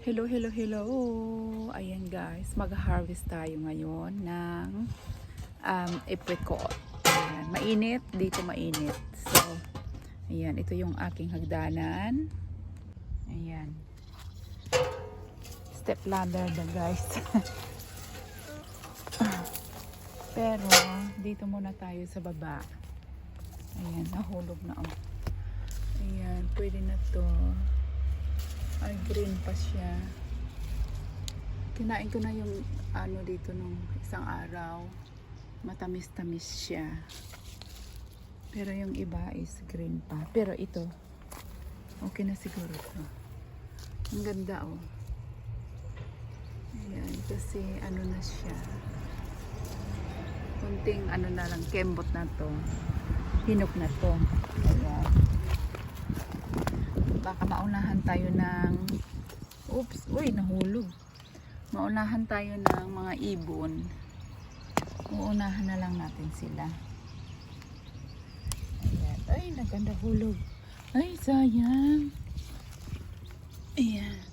Hello, hello, hello. Ayan guys, mag-harvest tayo ngayon ng apricot. Ayan, mainit, dito mainit. So, ayan, ito yung aking hagdanan. Ayan. Step ladder na guys. Pero, dito muna tayo sa baba. Ayan, nahulog na oh. Ayan, pwede na to. Ay, green pa siya. Kinain ko na yung ano dito nung isang araw. Matamis-tamis siya. Pero yung iba is green pa. Pero ito, okay na siguro ito. Ang ganda oh. Ayan, kasi ano na siya. Kunting ano na lang, kembot na to. Hinog na to. Ayan. Baka maunahan tayo ng oops, uy, nahulog. Maunahan tayo ng mga ibon. Uunahan na lang natin sila. Ayan. Ay, naganda hulog. Ay, sayang. Ayan.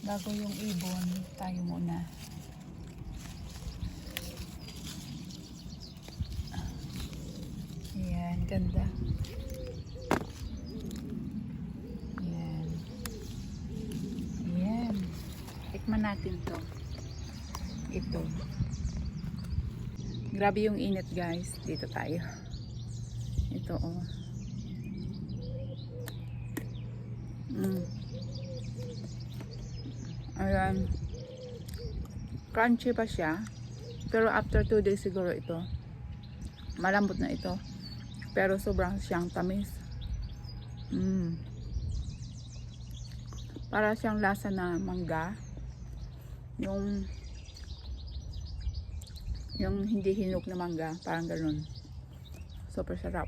Bago yung ibon, tayo muna. Ayan, ganda. Ayan. Ayan. Tikman natin to. Ito. Grabe yung init guys. Dito tayo. Ito oh. Ayan. Crunchy pa siya. Pero after 2 days siguro ito. Malambot na ito. Pero sobrang siyang tamis. Para siyang lasa na mangga. Yung hindi hinog na mangga. Parang ganun. Super sarap.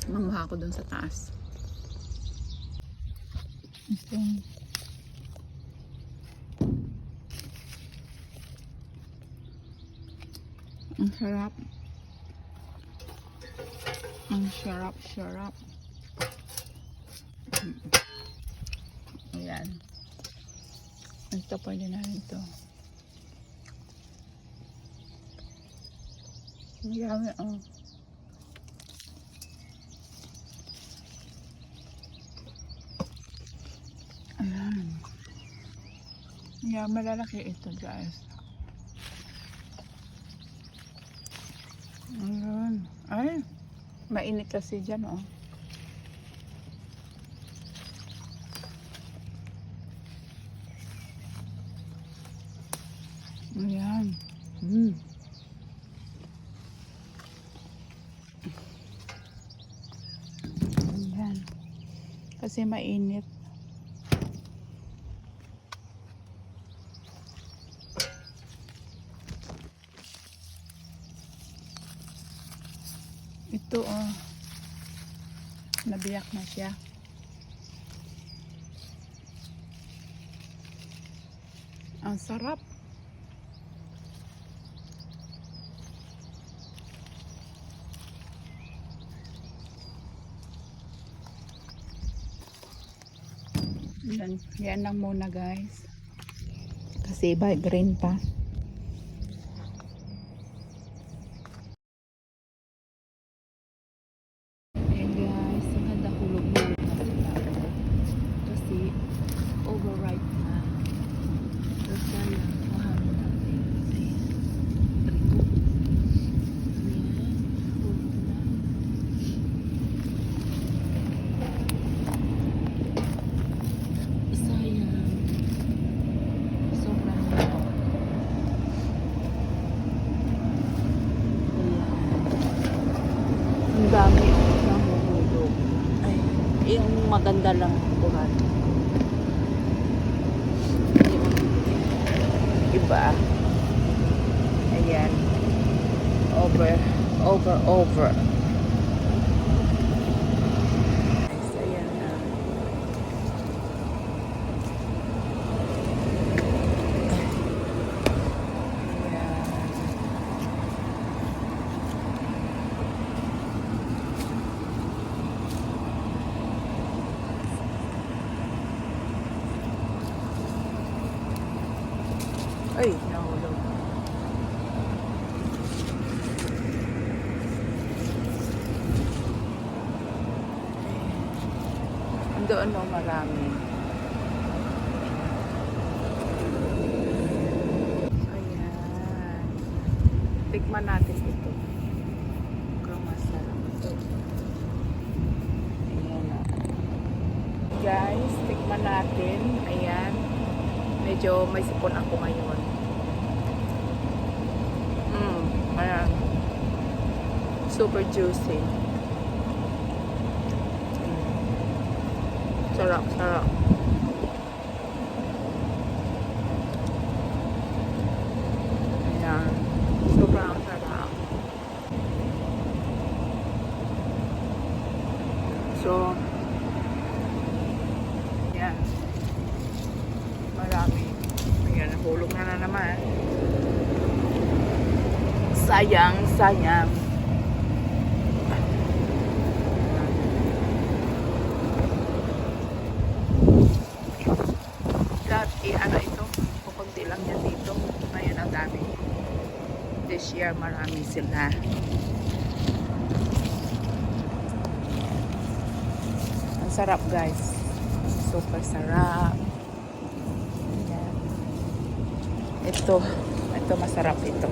Manguha ko dun sa taas. Ito. Ang sarap. Ang sarap. Ayan. Ito pwede na rin ito. Ang yummy oh. Ayan. Yeah, malalaki ito guys. Ayan. Ay, mainit kasi dyan oh. Ayan. Ayan. Kasi mainit. Ito oh. Nabiyak na siya. Ang sarap. Yan lang muna guys. Kasi green pa. Ayan guys, ang ganda hulog-hulog na sila. Kasi overripe na. So sayang, mahalo natin. Ayan. Trito. Ayan. Hulog na. Sayang. Sobrang hulog. Ang dami nahuhulog. Ay, yung maganda lang buhat. Iba. Ayan. Over. Ayan na. doon no, marami. Ayan. Tikman natin ito. Mukhang masarap ito. Ayan na. Guys, tikman natin. Ayan. Medyo may sipon ako ngayon. Ayan. Super juicy. Sarap, sarap. Ayan. Sobrang sarap. So, ayan. Marami. Ayan, nahulog na naman. Sayang, sayang. Ano ito? Pupunti lang yan dito. Ngayon ang dami. This year marami sila. Ang sarap guys. Super sarap. Ayan. Ito masarap ito.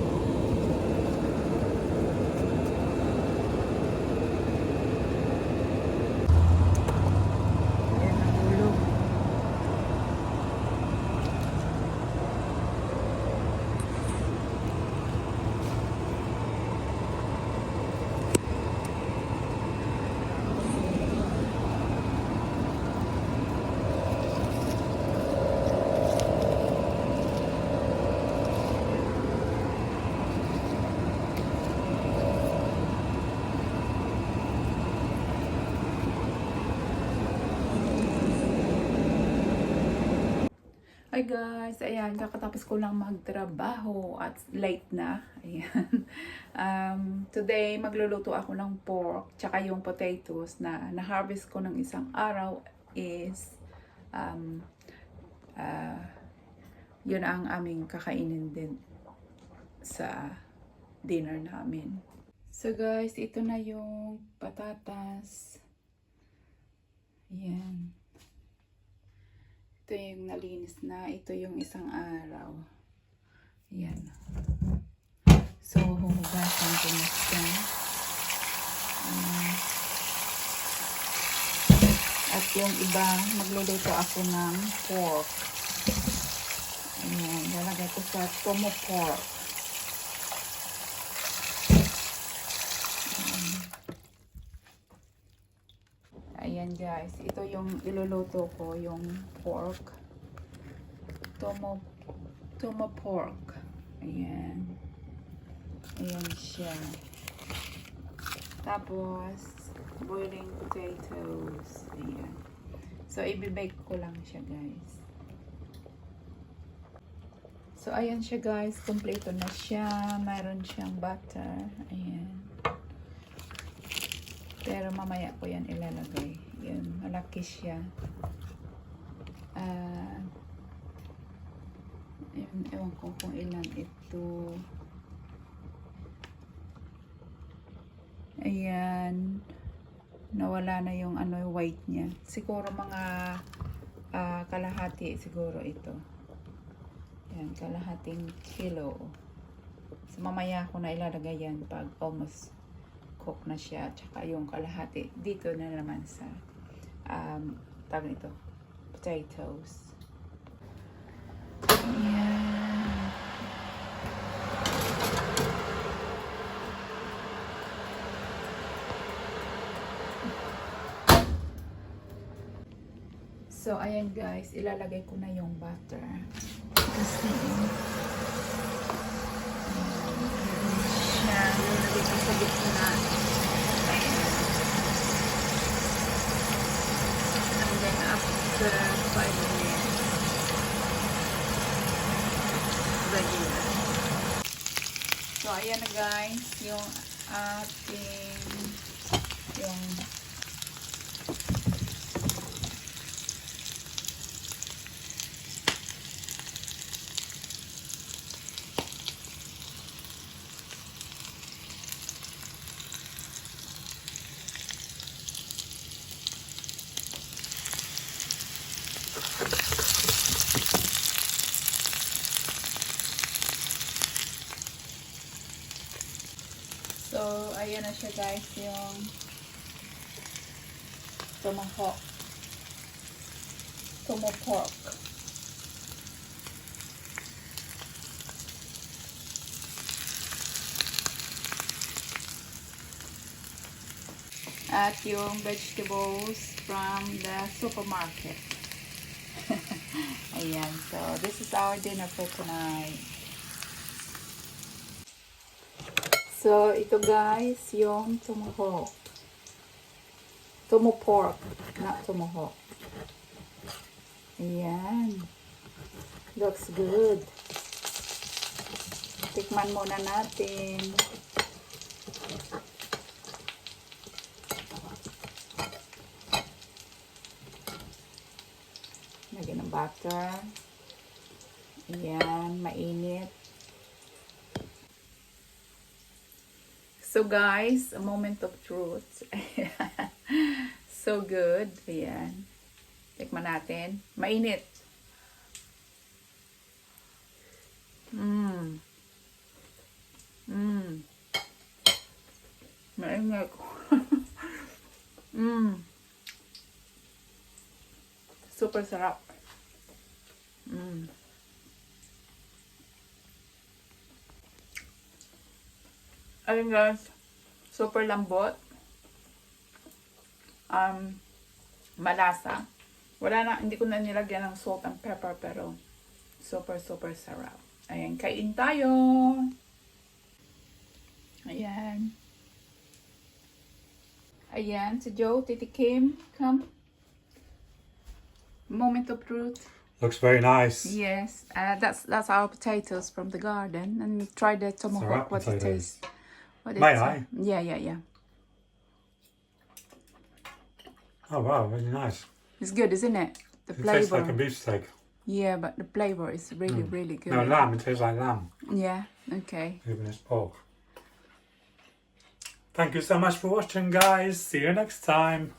Hi guys, ayan, kakatapos ko lang magtrabaho at late na. Ayan. Today, magluluto ako ng pork, tsaka yung potatoes na na-harvest ko ng isang araw is yun ang aming kakainin din sa dinner namin. So guys, ito na yung patatas. Ayan. Ito yung nalinis na. Ito yung isang araw. Ayan. So, huhugasan ko na siya. At yung iba, magluluto ako ng pork. Ayan. Lalagay ko sa tomo pork. Ayan guys, ito yung iluluto ko, yung pork. Tomo pork. Ayan. Ayan siya. Tapos, boiling potatoes. Ayan. So, i-bake ko lang siya guys. So, ayan siya guys. Kompleto na siya. Mayroon siyang butter. Ayan. Pero mamaya ko yan ilalagay. Yan, malaki siya. Ewan ko kung ilan ito. Ayan. Nawala na yung ano, white niya. Siguro mga kalahati siguro ito. Ayan, kalahating kilo. So mamaya ko na ilalagay yan pag almost cook na siya, tsaka yung kalahati dito na naman sa tawag nito, potatoes. Ayan. So ayan guys, ilalagay ko na yung butter kasi ilalagay ko sa gitna. And then after 5 minutes, ready na. So ayan na guys, yung ating Ayan na siya guys, yung tomahawk. Tomahawk. At yung vegetables from the supermarket. Ayan, so this is our dinner for tonight. So, ito guys, yung tomahawk. Tomopork, not tomahawk. Ayan. Looks good. Tikman muna natin. Lagyan ng butter. Ayan, mainit. So guys, a moment of truth. So good. Ayan. Tikman natin. Mainit. Mainit. Super sarap. Ayun guys, super lambot. Malasa. Wala na, hindi ko na nilagyan ng salt and pepper, pero super sarap. Ayan, kain tayo. Ayan. Ayan, si Joe, Titi Kim, come. Moment of truth. Looks very nice. Yes, that's our potatoes from the garden, and try the tomahawk. What it potatoes. tastes. What May it's, I? Yeah. Oh wow, really nice. It's good, isn't it? The It tastes like a flavor. beef steak. Yeah, but the flavor is really good. No, lamb. It tastes like lamb, Yeah. Okay. even it's pork. Thank you so much for watching, guys. See you next time.